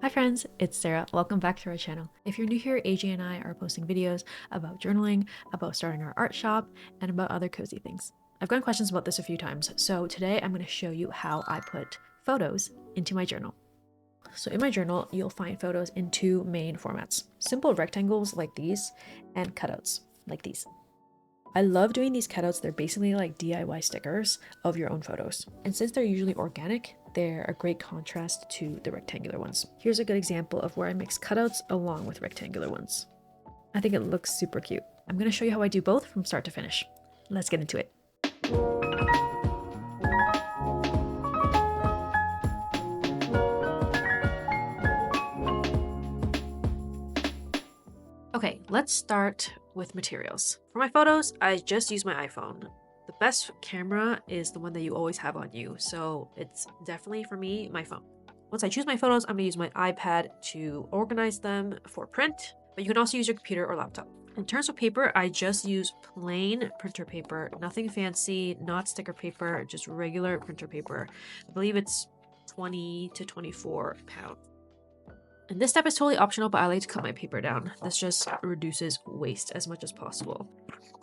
Hi friends, it's Sarah. Welcome back to our channel. If you're new here, AJ and I are posting videos about journaling, about starting our art shop, and about other cozy things. I've gotten questions about this a few times, so today I'm going to show you how I put photos into my journal. So in my journal, you'll find photos in two main formats: simple rectangles like these, and cutouts like these. I love doing these cutouts. They're basically like DIY stickers of your own photos. And since they're usually organic, they're a great contrast to the rectangular ones. Here's a good example of where I mix cutouts along with rectangular ones. I think it looks super cute. I'm going to show you how I do both from start to finish. Let's get into it. Okay, let's start with materials. For my photos, I just use my iPhone. The best camera is the one that you always have on you, so it's definitely, for me, my phone. Once I choose my photos, I'm going to use my iPad to organize them for print, but you can also use your computer or laptop. In terms of paper, I just use plain printer paper, nothing fancy, not sticker paper, just regular printer paper. I believe it's 20 to 24 pounds. And this step is totally optional, but I like to cut my paper down. This just reduces waste as much as possible.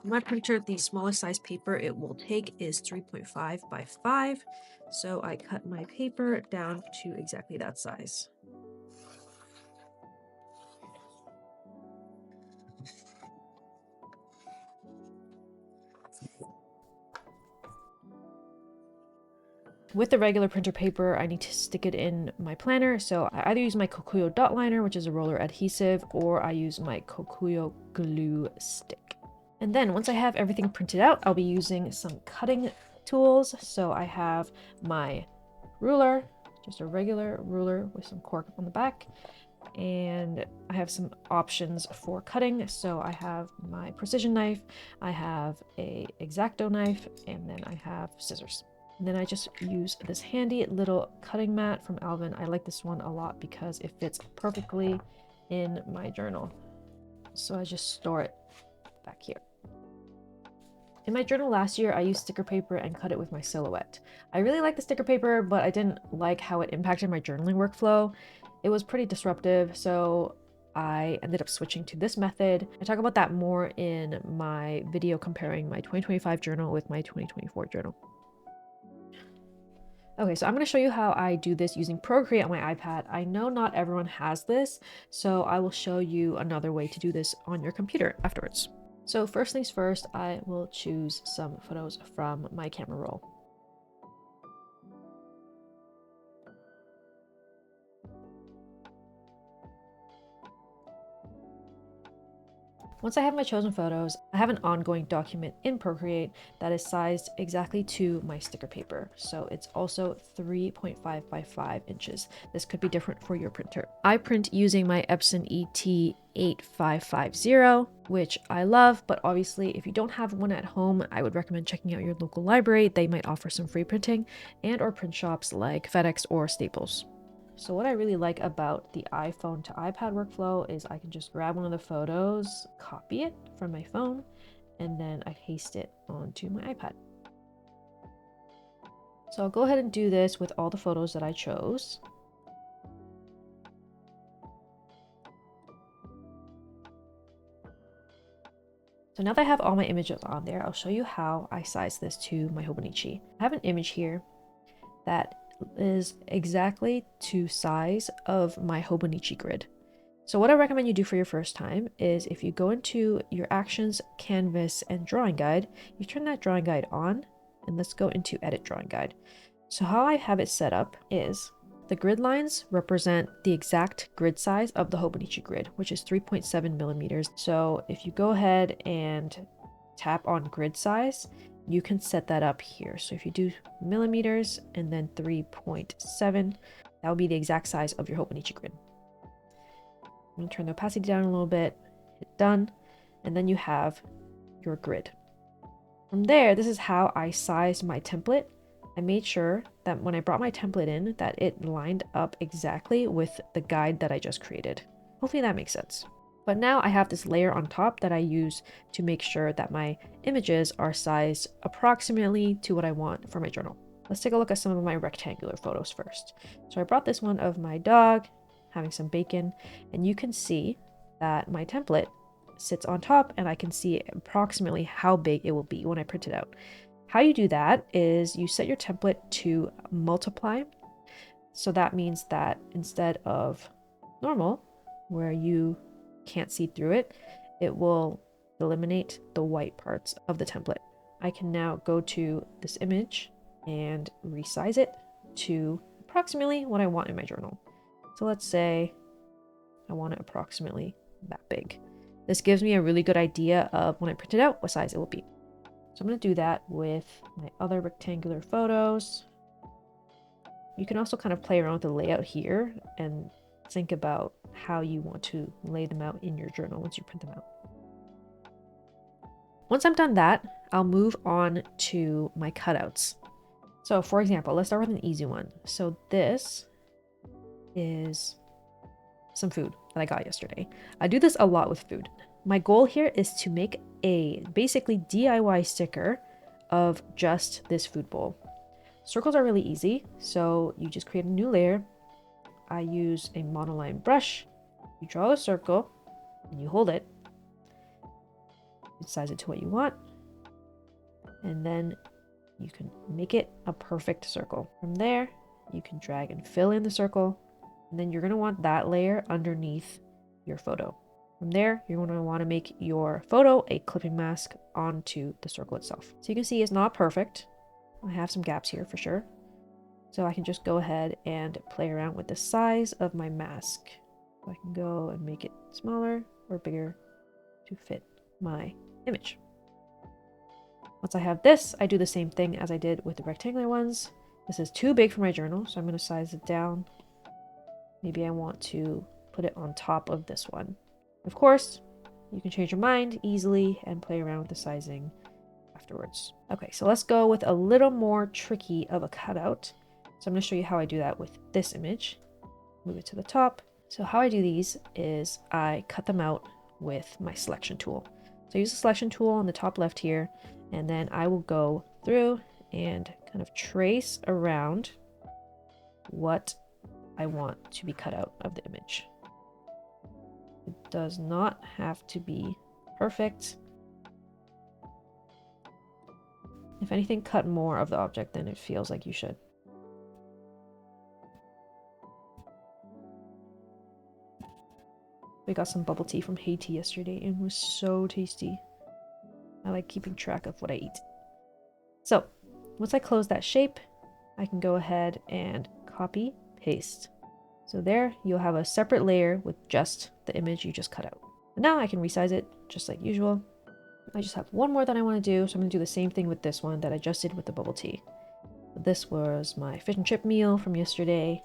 For my printer, the smallest size paper it will take is 3.5 by 5. So I cut my paper down to exactly that size. With the regular printer paper, I need to stick it in my planner, so I either use my Kokuyo dot liner, which is a roller adhesive, or I use my Kokuyo glue stick. And then once I have everything printed out, I'll be using some cutting tools. So I have my ruler, just a regular ruler with some cork on the back, and I have some options for cutting. So I have my precision knife, I have a X-Acto knife, and then I have scissors. And then I just use this handy little cutting mat from Alvin. I like this one a lot because it fits perfectly in my journal. So I just store it back here. In my journal last year, I used sticker paper and cut it with my silhouette. I really like the sticker paper, but I didn't like how it impacted my journaling workflow. It was pretty disruptive, so I ended up switching to this method. I talk about that more in my video comparing my 2025 journal with my 2024 journal. Okay, so I'm going to show you how I do this using Procreate on my iPad. I know not everyone has this, so I will show you another way to do this on your computer afterwards. So first things first, I will choose some photos from my camera roll. Once I have my chosen photos, I have an ongoing document in Procreate that is sized exactly to my sticker paper. So it's also 3.5 by 5 inches. This could be different for your printer. I print using my Epson ET8550, which I love, but obviously if you don't have one at home, I would recommend checking out your local library. They might offer some free printing and or print shops like FedEx or Staples. So what I really like about the iPhone to iPad workflow is I can just grab one of the photos, copy it from my phone, and then I paste it onto my iPad. So I'll go ahead and do this with all the photos that I chose. So now that I have all my images on there, I'll show you how I size this to my hobonichi. I have an image here that is exactly to size of my hobonichi grid. So what I recommend you do for your first time is if you go into your actions, canvas, and drawing guide, you turn that drawing guide on, and let's go into edit drawing guide. So how I have it set up is the grid lines represent the exact grid size of the hobonichi grid, which is 3.7 millimeters. So if you go ahead and tap on grid size, you can set that up here. So if you do millimeters and then 3.7, that will be the exact size of your hobonichi grid. I'm going to turn the opacity down a little bit, hit done, and then you have your grid. From there, this is how I sized my template. I made sure that when I brought my template in, that it lined up exactly with the guide that I just created. Hopefully that makes sense. But now I have this layer on top that I use to make sure that my images are sized approximately to what I want for my journal. Let's take a look at some of my rectangular photos first. So I brought this one of my dog, having some bacon, and you can see that my template sits on top and I can see approximately how big it will be when I print it out. How you do that is you set your template to multiply. So that means that instead of normal, where you can't see through it, it will eliminate the white parts of the template. I can now go to this image and resize it to approximately what I want in my journal. So let's say I want it approximately that big. This gives me a really good idea of when I print it out, what size it will be. So I'm going to do that with my other rectangular photos. You can also kind of play around with the layout here and think about how you want to lay them out in your journal once you print them out. Once I'm done that, I'll move on to my cutouts. So for example, let's start with an easy one. So this is some food that I got yesterday. I do this a lot with food. My goal here is to make a basically DIY sticker of just this food bowl. Circles are really easy, so you just create a new layer. I use a monoline brush. You draw a circle and you hold it. You size it to what you want, and then you can make it a perfect circle. From there, you can drag and fill in the circle, and then you're going to want that layer underneath your photo. From there, you're going to want to make your photo a clipping mask onto the circle itself. So you can see it's not perfect. I have some gaps here for sure. So I can just go ahead and play around with the size of my mask. So I can go and make it smaller or bigger to fit my image. Once I have this, I do the same thing as I did with the rectangular ones. This is too big for my journal, so I'm going to size it down. Maybe I want to put it on top of this one. Of course, you can change your mind easily and play around with the sizing afterwards. Okay, so let's go with a little more tricky of a cutout. So I'm going to show you how I do that with this image. Move it to the top. So how I do these is I cut them out with my selection tool. So I use the selection tool on the top left here, and then I will go through and kind of trace around what I want to be cut out of the image. It does not have to be perfect. If anything, cut more of the object than it feels like you should. We got some bubble tea from Haiti yesterday and it was so tasty. I like keeping track of what I eat. So once I close that shape, I can go ahead and copy, paste. So there you'll have a separate layer with just the image you just cut out. And now I can resize it just like usual. I just have one more that I want to do, so I'm going to do the same thing with this one that I just did with the bubble tea. This was my fish and chip meal from yesterday,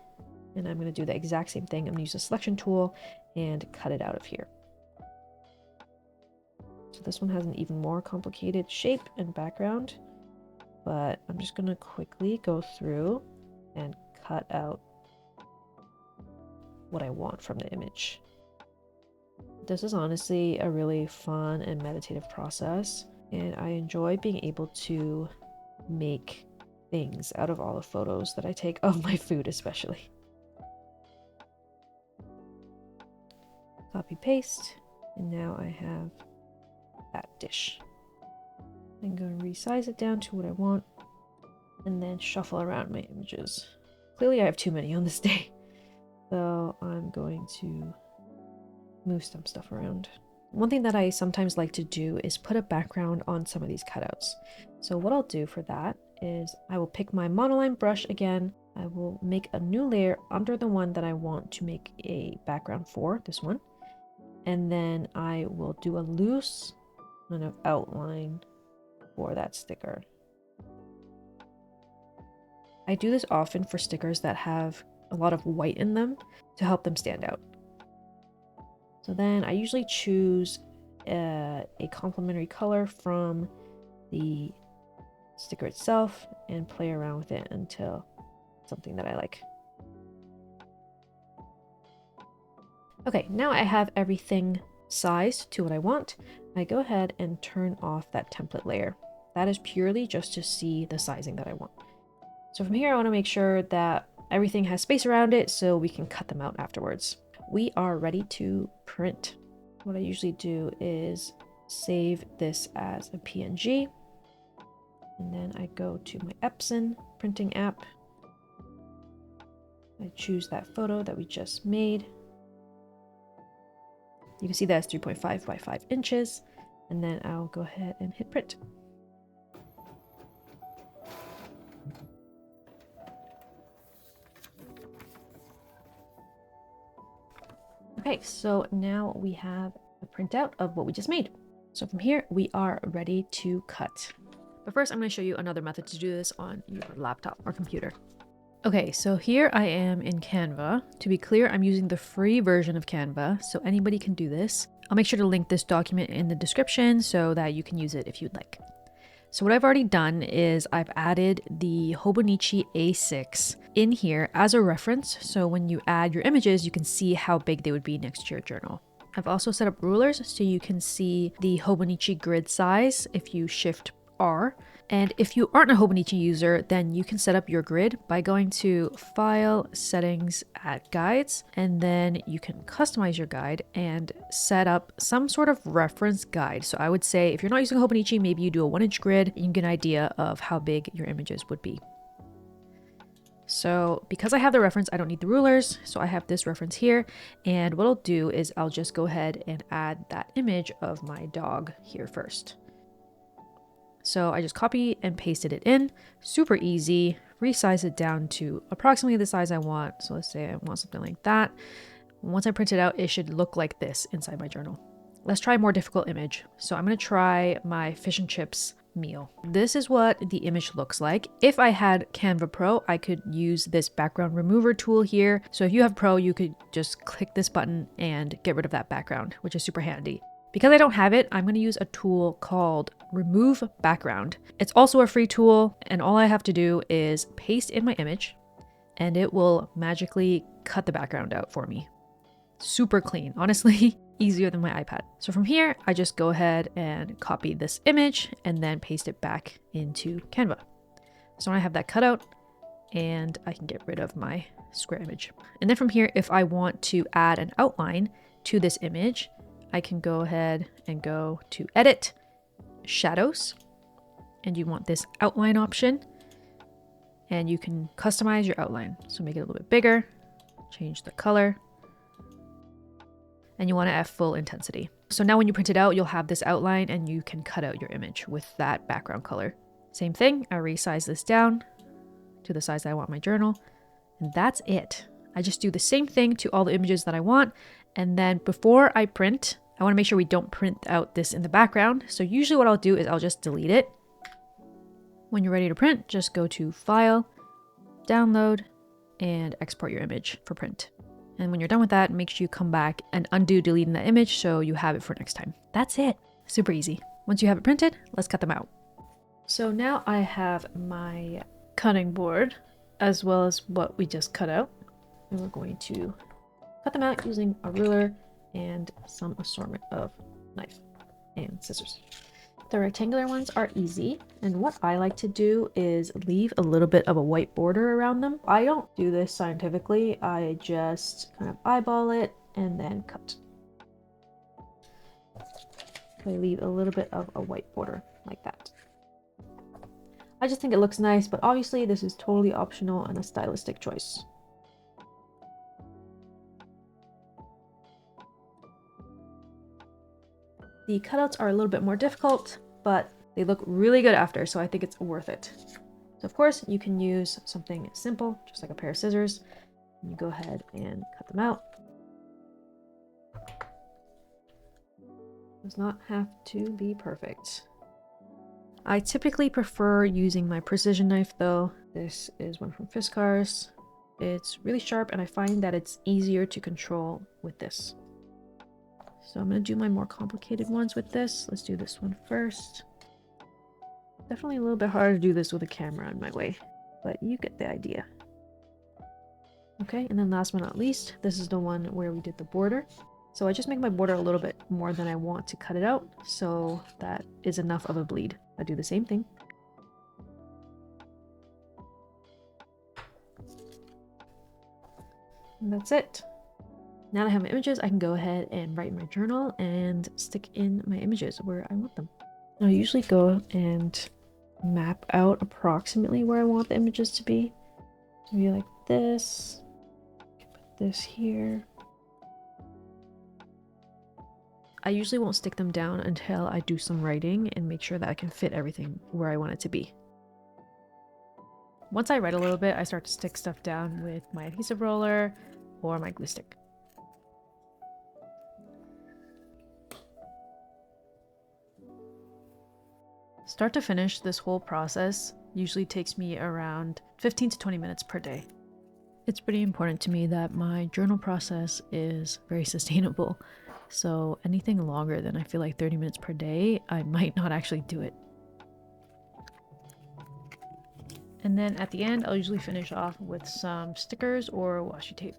and I'm going to do the exact same thing. I'm going to use the selection tool and cut it out of here. So this one has an even more complicated shape and background, but I'm just going to quickly go through and cut out what I want from the image. This is honestly a really fun and meditative process, and I enjoy being able to make things out of all the photos that I take of my food especially. Copy paste, and now I have that dish. I'm going to resize it down to what I want and then shuffle around my images. Clearly I have too many on this day, so I'm going to move some stuff around. One thing that I sometimes like to do is put a background on some of these cutouts. So what I'll do for that is I will pick my monoline brush again. I will make a new layer under the one that I want to make a background for, this one. And then I will do a loose kind of outline for that sticker. I do this often for stickers that have a lot of white in them to help them stand out. So then I usually choose a complementary color from the sticker itself and play around with it until it's something that I like. Okay, now I have everything sized to what I want. I go ahead and turn off that template layer. That is purely just to see the sizing that I want. So from here, I want to make sure that everything has space around it so we can cut them out afterwards. We are ready to print. What I usually do is save this as a PNG, and then I go to my Epson printing app. I choose that photo that we just made. You can see that's 3.5 by 5 inches, and then I'll go ahead and hit print. Okay, so now we have a printout of what we just made. So from here, we are ready to cut. But first, I'm going to show you another method to do this on your laptop or computer. Okay, so here I am in Canva. To be clear, I'm using the free version of Canva, so anybody can do this. I'll make sure to link this document in the description so that you can use it if you'd like. So what I've already done is I've added the Hobonichi A6 in here as a reference, so when you add your images, you can see how big they would be next to your journal. I've also set up rulers so you can see the Hobonichi grid size if you shift R. And if you aren't a Hobonichi user, then you can set up your grid by going to File, Settings, Add Guides, and then you can customize your guide and set up some sort of reference guide. So I would say if you're not using Hobonichi, maybe you do a 1-inch grid and you get an idea of how big your images would be. So because I have the reference, I don't need the rulers. So I have this reference here. And what I'll do is I'll just go ahead and add that image of my dog here first. So I just copy and pasted it in, super easy, resize it down to approximately the size I want. So let's say I want something like that. Once I print it out, it should look like this inside my journal. Let's try a more difficult image. So I'm going to try my fish and chips meal. This is what the image looks like. If I had Canva Pro, I could use this background remover tool here. So if you have Pro, you could just click this button and get rid of that background, which is super handy. Because I don't have it, I'm going to use a tool called Remove Background. It's also a free tool, and all I have to do is paste in my image, and it will magically cut the background out for me. Super clean, honestly, easier than my iPad. So from here, I just go ahead and copy this image and then paste it back into Canva. So now I have that cut out, and I can get rid of my square image. And then from here, if I want to add an outline to this image, I can go ahead and go to Edit, Shadows, and you want this outline option, and you can customize your outline. So make it a little bit bigger, change the color, and you want it at full intensity. So now when you print it out, you'll have this outline and you can cut out your image with that background color. Same thing, I resize this down to the size I want my journal, and that's it. I just do the same thing to all the images that I want. And then before I print, I want to make sure we don't print out this in the background. So usually what I'll do is I'll just delete it. When you're ready to print, just go to File, Download, and export your image for print. And when you're done with that, make sure you come back and undo deleting that image so you have it for next time. That's it. Super easy. Once you have it printed, let's cut them out. So now I have my cutting board as well as what we just cut out. And we're going to cut them out using a ruler and some assortment of knife and scissors. The rectangular ones are easy, and what I like to do is leave a little bit of a white border around them. I don't do this scientifically, I just kind of eyeball it and then cut. I leave a little bit of a white border like that. I just think it looks nice, but obviously this is totally optional and a stylistic choice. The cutouts are a little bit more difficult, but they look really good after, so I think it's worth it. So of course, you can use something simple, just like a pair of scissors. You go ahead and cut them out. Does not have to be perfect. I typically prefer using my precision knife though. This is one from Fiskars. It's really sharp and I find that it's easier to control with this. So I'm going to do my more complicated ones with this. Let's do this one first. Definitely a little bit harder to do this with a camera in my way, but you get the idea. Okay, and then last but not least, this is the one where we did the border. So I just make my border a little bit more than I want to cut it out, so that is enough of a bleed. I do the same thing. And that's it. Now that I have my images, I can go ahead and write in my journal and stick in my images where I want them. I usually go and map out approximately where I want the images to be. Maybe like this. Put this here. I usually won't stick them down until I do some writing and make sure that I can fit everything where I want it to be. Once I write a little bit, I start to stick stuff down with my adhesive roller or my glue stick. Start to finish, this whole process usually takes me around 15 to 20 minutes per day. It's pretty important to me that my journal process is very sustainable. So anything longer than I feel like 30 minutes per day, I might not actually do it. And then at the end, I'll usually finish off with some stickers or washi tape.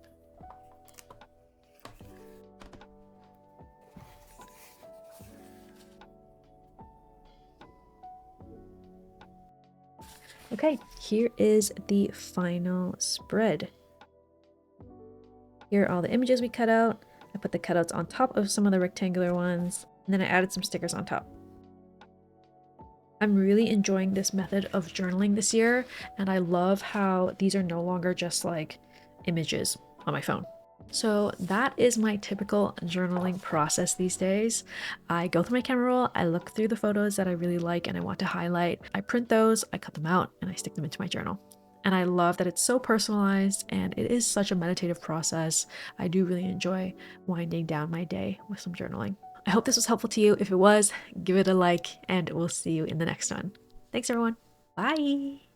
Okay, here is the final spread. Here are all the images we cut out. I put the cutouts on top of some of the rectangular ones, and then I added some stickers on top. I'm really enjoying this method of journaling this year, and I love how these are no longer just like images on my phone. So that is my typical journaling process these days. I go through my camera roll, I look through the photos that I really like and I want to highlight. I print those, I cut them out, and I stick them into my journal. And I love that it's so personalized and it is such a meditative process. I do really enjoy winding down my day with some journaling. I hope this was helpful to you. If it was, give it a like and we'll see you in the next one. Thanks everyone. Bye.